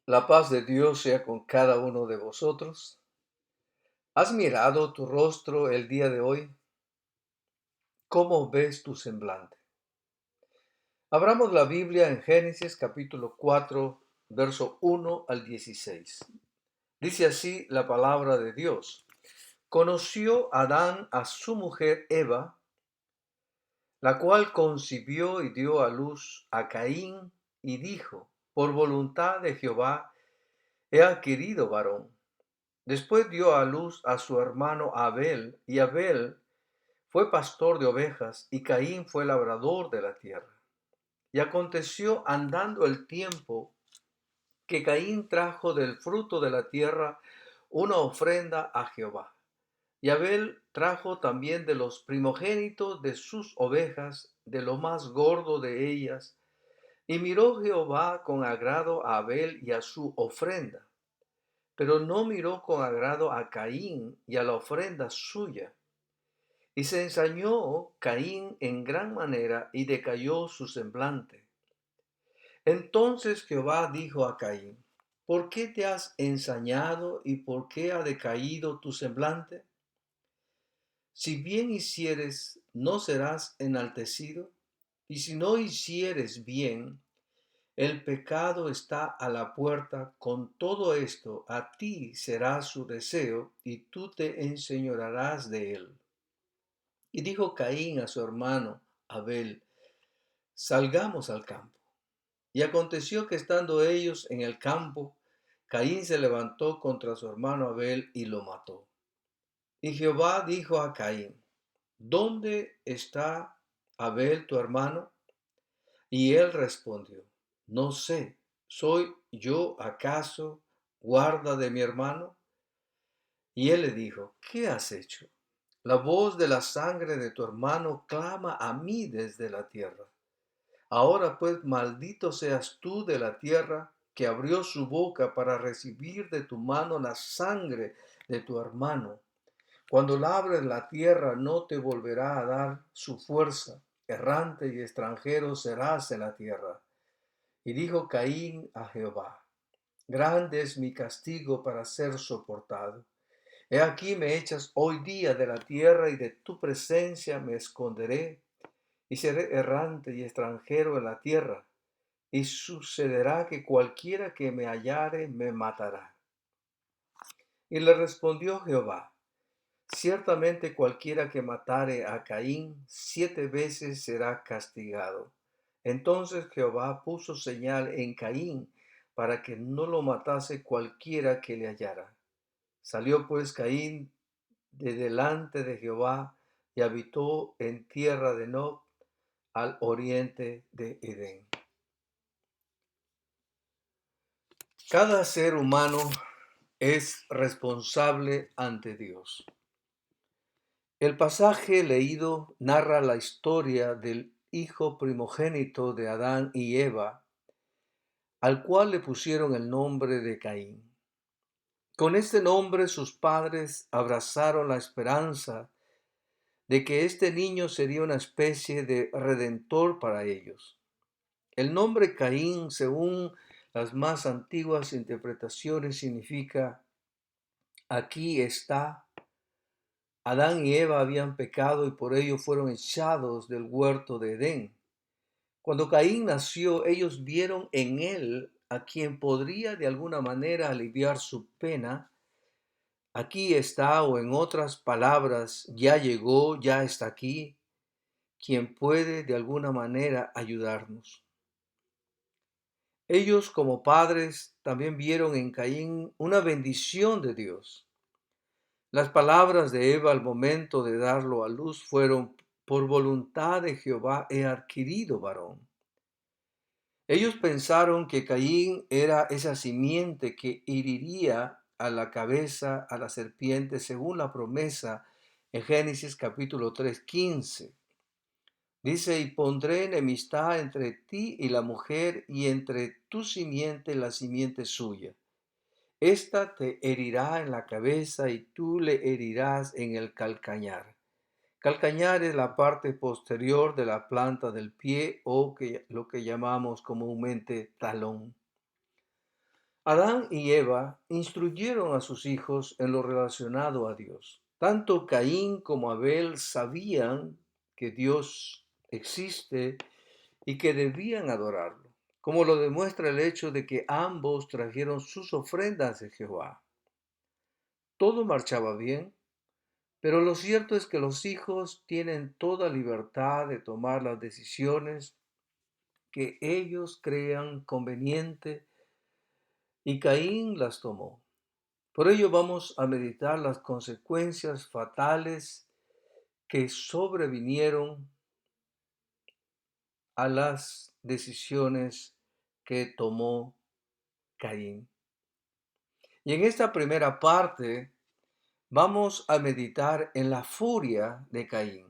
La paz de Dios sea con cada uno de vosotros. ¿Has mirado tu rostro el día de hoy? ¿Cómo ves tu semblante? Abramos la Biblia en Génesis capítulo 4, verso 1 al 16. Dice así la palabra de Dios. Conoció Adán a su mujer Eva, la cual concibió y dio a luz a Caín y dijo, por voluntad de Jehová he adquirido varón. Después dio a luz a su hermano Abel, y Abel fue pastor de ovejas, y Caín fue labrador de la tierra. Y aconteció andando el tiempo que Caín trajo del fruto de la tierra una ofrenda a Jehová. Y Abel trajo también de los primogénitos de sus ovejas, de lo más gordo de ellas. Y miró Jehová con agrado a Abel y a su ofrenda, pero no miró con agrado a Caín y a la ofrenda suya. Y se ensañó Caín en gran manera y decayó su semblante. Entonces Jehová dijo a Caín, ¿por qué te has ensañado y por qué ha decaído tu semblante? Si bien hicieres, ¿no serás enaltecido? Y si no hicieres bien, el pecado está a la puerta. Con todo esto, a ti será su deseo y tú te enseñorearás de él. Y dijo Caín a su hermano Abel, salgamos al campo. Y aconteció que estando ellos en el campo, Caín se levantó contra su hermano Abel y lo mató. Y Jehová dijo a Caín, ¿dónde está Abel tu hermano? Y él respondió, no sé, ¿soy yo acaso guarda de mi hermano? Y él le dijo, ¿qué has hecho? La voz de la sangre de tu hermano clama a mí desde la tierra. Ahora pues maldito seas tú de la tierra, que abrió su boca para recibir de tu mano la sangre de tu hermano. Cuando labres la tierra no te volverá a dar su fuerza. Errante y extranjero serás en la tierra. Y dijo Caín a Jehová, grande es mi castigo para ser soportado. He aquí me echas hoy día de la tierra y de tu presencia me esconderé y seré errante y extranjero en la tierra. Y sucederá que cualquiera que me hallare me matará. Y le respondió Jehová, ciertamente cualquiera que matare a Caín 7 veces será castigado. Entonces Jehová puso señal en Caín para que no lo matase cualquiera que le hallara. Salió pues Caín de delante de Jehová y habitó en tierra de Nob, al oriente de Edén. Cada ser humano es responsable ante Dios. El pasaje leído narra la historia del hijo primogénito de Adán y Eva, al cual le pusieron el nombre de Caín. Con este nombre sus padres abrazaron la esperanza de que este niño sería una especie de redentor para ellos. El nombre Caín, según las más antiguas interpretaciones, significa aquí está. Adán y Eva habían pecado y por ello fueron echados del huerto de Edén. Cuando Caín nació, ellos vieron en él a quien podría de alguna manera aliviar su pena. Aquí está, o en otras palabras, ya llegó, ya está aquí, quien puede de alguna manera ayudarnos. Ellos como padres también vieron en Caín una bendición de Dios. Las palabras de Eva al momento de darlo a luz fueron, por voluntad de Jehová he adquirido varón. Ellos pensaron que Caín era esa simiente que heriría a la cabeza a la serpiente según la promesa en Génesis capítulo 3:15. Dice, y pondré enemistad entre ti y la mujer y entre tu simiente y la simiente suya. Esta te herirá en la cabeza y tú le herirás en el calcañar. Calcañar es la parte posterior de la planta del pie o lo que llamamos comúnmente talón. Adán y Eva instruyeron a sus hijos en lo relacionado a Dios. Tanto Caín como Abel sabían que Dios existe y que debían adorarlo, como lo demuestra el hecho de que ambos trajeron sus ofrendas de Jehová. Todo marchaba bien, pero lo cierto es que los hijos tienen toda libertad de tomar las decisiones que ellos crean conveniente y Caín las tomó. Por ello vamos a meditar las consecuencias fatales que sobrevinieron a las decisiones que tomó Caín. Y en esta primera parte vamos a meditar en la furia de Caín,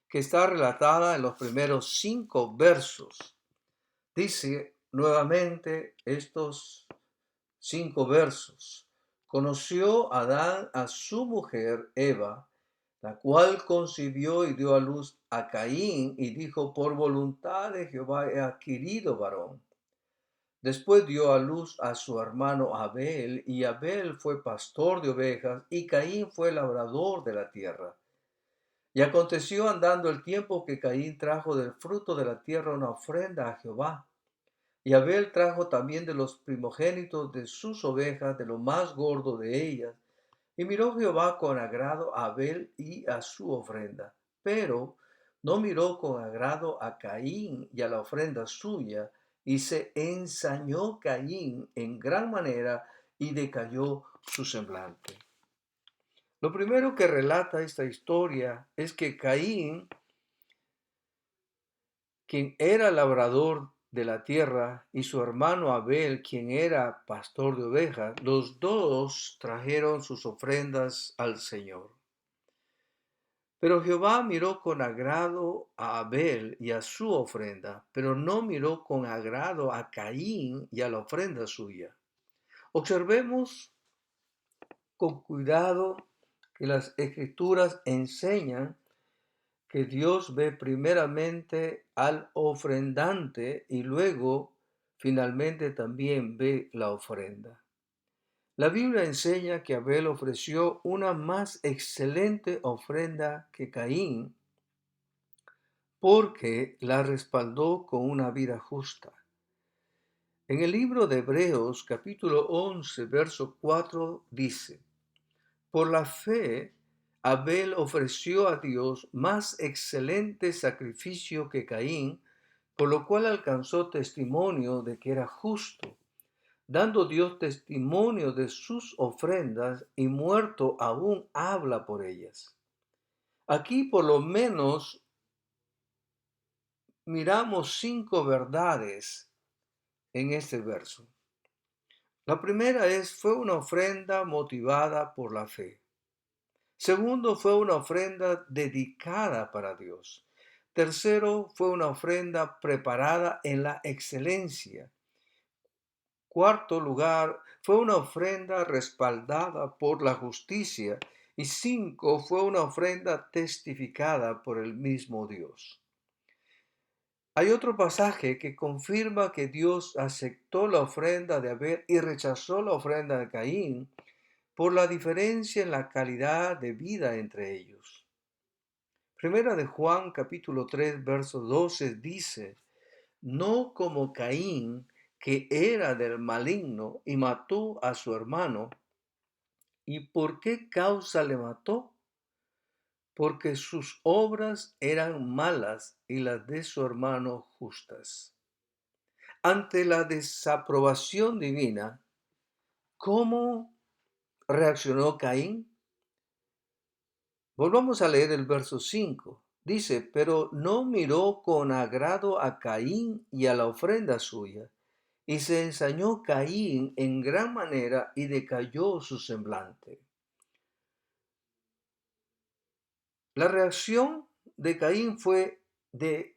que está relatada en los primeros 5 versos. Dice nuevamente estos 5 versos. Conoció Adán a su mujer Eva, la cual concibió y dio a luz a Caín y dijo, por voluntad de Jehová he adquirido varón. Después dio a luz a su hermano Abel, y Abel fue pastor de ovejas, y Caín fue labrador de la tierra. Y aconteció andando el tiempo que Caín trajo del fruto de la tierra una ofrenda a Jehová. Y Abel trajo también de los primogénitos de sus ovejas, de lo más gordo de ellas. Y miró Jehová con agrado a Abel y a su ofrenda, pero no miró con agrado a Caín y a la ofrenda suya, y se ensañó Caín en gran manera y decayó su semblante. Lo primero que relata esta historia es que Caín, quien era labrador de la tierra, y su hermano Abel, quien era pastor de ovejas, los dos trajeron sus ofrendas al Señor. Pero Jehová miró con agrado a Abel y a su ofrenda, pero no miró con agrado a Caín y a la ofrenda suya. Observemos con cuidado que las Escrituras enseñan que Dios ve primeramente al ofrendante y luego finalmente también ve la ofrenda. La Biblia enseña que Abel ofreció una más excelente ofrenda que Caín porque la respaldó con una vida justa. En el libro de Hebreos capítulo 11 verso 4 dice, por la fe Abel ofreció a Dios más excelente sacrificio que Caín, por lo cual alcanzó testimonio de que era justo, dando Dios testimonio de sus ofrendas y muerto aún habla por ellas. Aquí por lo menos miramos 5 verdades en este verso. La primera fue una ofrenda motivada por la fe. Segundo, fue una ofrenda dedicada para Dios. Tercero, fue una ofrenda preparada en la excelencia. Cuarto lugar, fue una ofrenda respaldada por la justicia. Y 5, fue una ofrenda testificada por el mismo Dios. Hay otro pasaje que confirma que Dios aceptó la ofrenda de Abel y rechazó la ofrenda de Caín por la diferencia en la calidad de vida entre ellos. Primera de Juan capítulo 3 verso 12 dice, no como Caín, que era del maligno y mató a su hermano. ¿Y por qué causa le mató? Porque sus obras eran malas y las de su hermano justas. Ante la desaprobación divina, ¿cómo reaccionó Caín? Volvamos a leer el verso 5. Dice, pero no miró con agrado a Caín y a la ofrenda suya, y se ensañó Caín en gran manera y decayó su semblante. La reacción de Caín fue de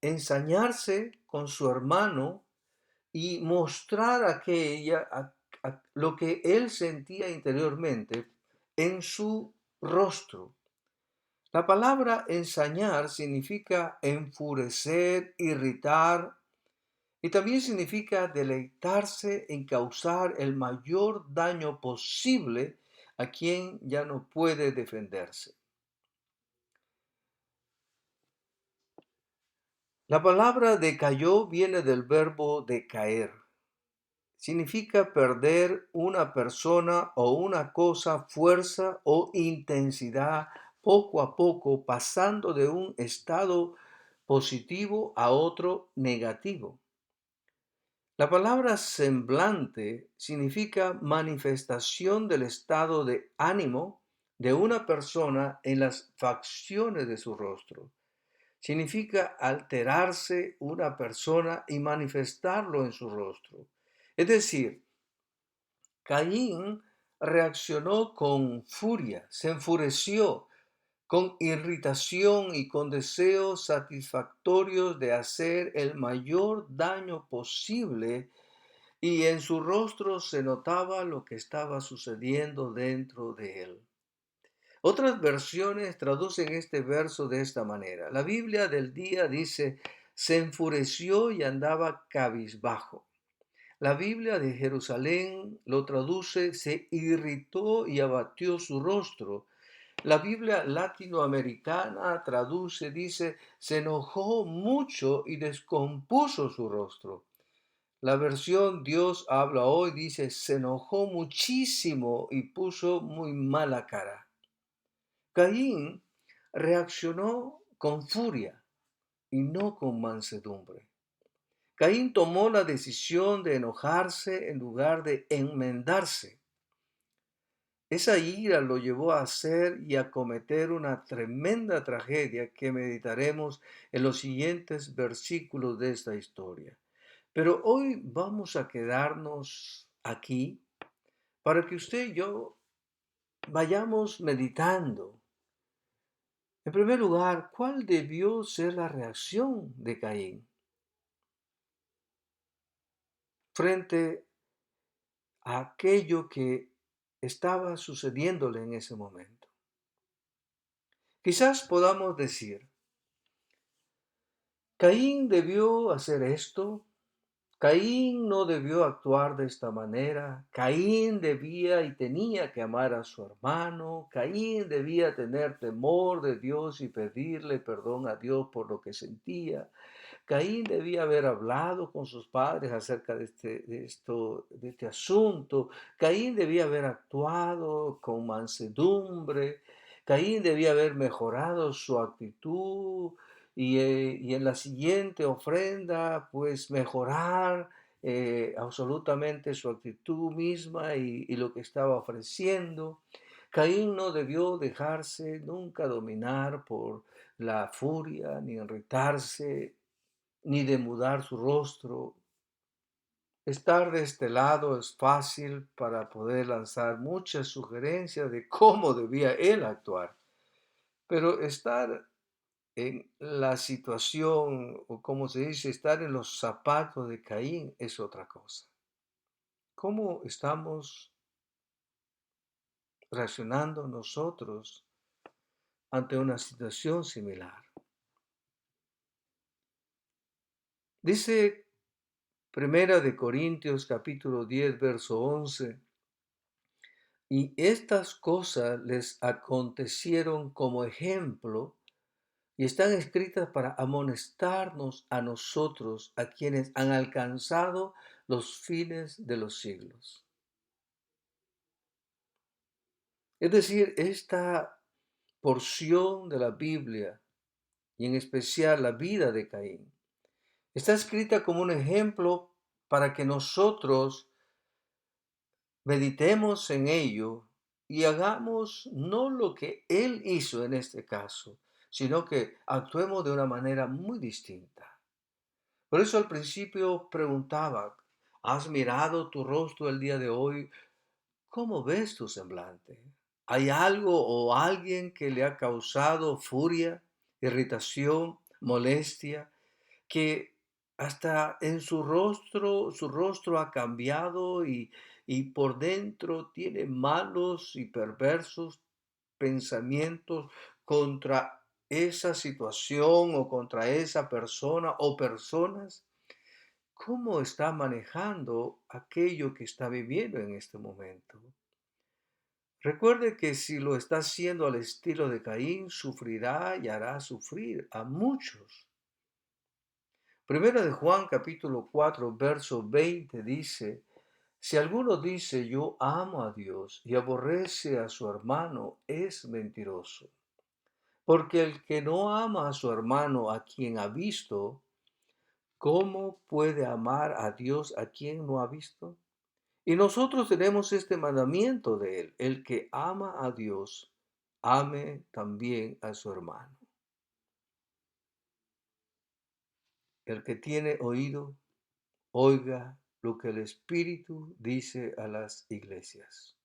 ensañarse con su hermano y mostrar lo que él sentía interiormente en su rostro. La palabra ensañar significa enfurecer, irritar, Y también significa deleitarse en causar el mayor daño posible a quien ya no puede defenderse. La palabra decayó viene del verbo decaer. Significa perder una persona o una cosa fuerza o intensidad poco a poco, pasando de un estado positivo a otro negativo. La palabra semblante significa manifestación del estado de ánimo de una persona en las facciones de su rostro. Significa alterarse una persona y manifestarlo en su rostro. Es decir, Caín reaccionó con furia, se enfureció, con irritación y con deseos satisfactorios de hacer el mayor daño posible, y en su rostro se notaba lo que estaba sucediendo dentro de él. Otras versiones traducen este verso de esta manera. La Biblia del día dice, se enfureció y andaba cabizbajo. La Biblia de Jerusalén lo traduce, se irritó y abatió su rostro. La Biblia latinoamericana traduce, dice, se enojó mucho y descompuso su rostro. La versión Dios habla hoy dice, se enojó muchísimo y puso muy mala cara. Caín reaccionó con furia y no con mansedumbre. Caín tomó la decisión de enojarse en lugar de enmendarse. Esa ira lo llevó a hacer y a cometer una tremenda tragedia que meditaremos en los siguientes versículos de esta historia. Pero hoy vamos a quedarnos aquí para que usted y yo vayamos meditando. En primer lugar, ¿cuál debió ser la reacción de Caín frente a aquello que estaba sucediéndole en ese momento? Quizás podamos decir, Caín debió hacer esto, Caín no debió actuar de esta manera, Caín debía y tenía que amar a su hermano, Caín debía tener temor de Dios y pedirle perdón a Dios por lo que sentía, Caín debía haber hablado con sus padres acerca de este asunto. Caín debía haber actuado con mansedumbre. Caín debía haber mejorado su actitud y en la siguiente ofrenda, pues mejorar absolutamente su actitud misma y lo que estaba ofreciendo. Caín no debió dejarse nunca dominar por la furia, ni irritarse, ni de mudar su rostro. Estar de este lado es fácil para poder lanzar muchas sugerencias de cómo debía él actuar, pero estar en la situación, o como se dice, estar en los zapatos de Caín es otra cosa. ¿Cómo estamos reaccionando nosotros ante una situación similar? Dice Primera de Corintios capítulo 10, verso 11. Y estas cosas les acontecieron como ejemplo y están escritas para amonestarnos a nosotros, a quienes han alcanzado los fines de los siglos. Es decir, esta porción de la Biblia, y en especial la vida de Caín, está escrita como un ejemplo para que nosotros meditemos en ello y hagamos no lo que él hizo en este caso, sino que actuemos de una manera muy distinta. Por eso al principio preguntaba, ¿has mirado tu rostro el día de hoy? ¿Cómo ves tu semblante? ¿Hay algo o alguien que le ha causado furia, irritación, molestia, que hasta en su rostro ha cambiado y por dentro tiene malos y perversos pensamientos contra esa situación o contra esa persona o personas? cómo está manejando aquello que está viviendo en este momento. Recuerde que si lo está haciendo al estilo de Caín, sufrirá y hará sufrir a muchos. Primera de Juan capítulo 4, verso 20 dice, si alguno dice yo amo a Dios y aborrece a su hermano, es mentiroso. Porque el que no ama a su hermano a quien ha visto, ¿cómo puede amar a Dios a quien no ha visto? Y nosotros tenemos este mandamiento de él, el que ama a Dios, ame también a su hermano. El que tiene oído, oiga lo que el Espíritu dice a las iglesias.